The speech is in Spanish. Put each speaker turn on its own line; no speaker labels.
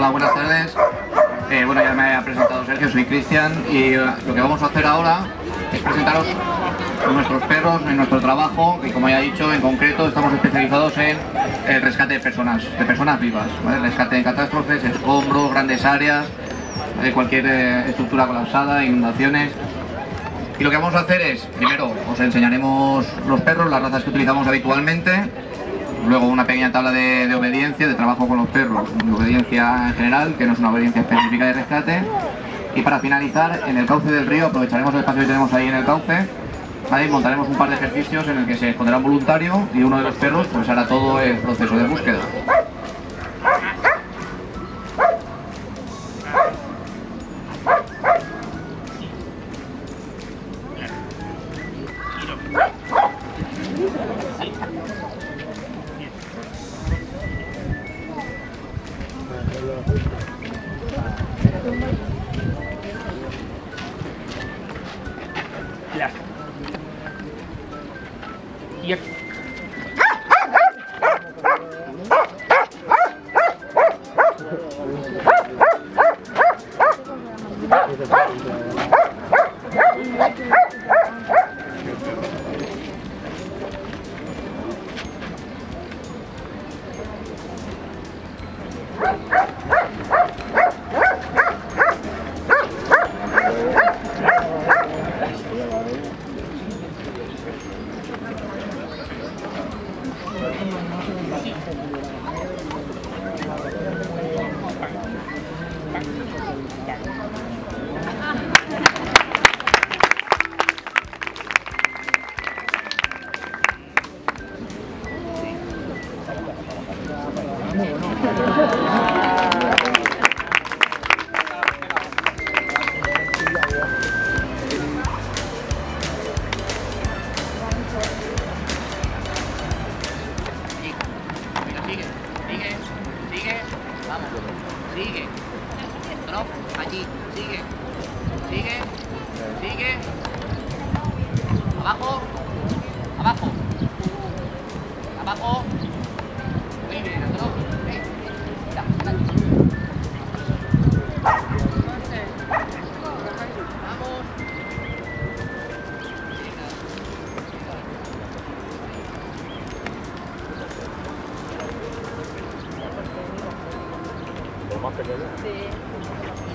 Hola, buenas tardes. Bueno, ya me ha presentado Sergio, soy Cristian y lo que vamos a hacer ahora es presentaros nuestros perros en nuestro trabajo, que como ya he dicho, en concreto estamos especializados en el rescate de personas vivas, ¿vale? El rescate de catástrofes, escombros, grandes áreas, ¿vale? Cualquier estructura colapsada, inundaciones. Y lo que vamos a hacer es, primero os enseñaremos los perros, las razas que utilizamos habitualmente, luego una pequeña tabla de obediencia, de trabajo con los perros, de obediencia en general, que no es una obediencia específica de rescate. Y para finalizar, en el cauce del río aprovecharemos el espacio que tenemos ahí en el cauce, ¿vale? Montaremos un par de ejercicios en el que se pondrá un voluntario y uno de los perros pues hará todo el proceso de búsqueda.
Sigue. Drop, allí. Sigue. Sigue. Sigue. Abajo. Abajo. Abajo. Muy bien, drop. Mira, adelante. Vamos.
¿Lo más pequeño?
Sí.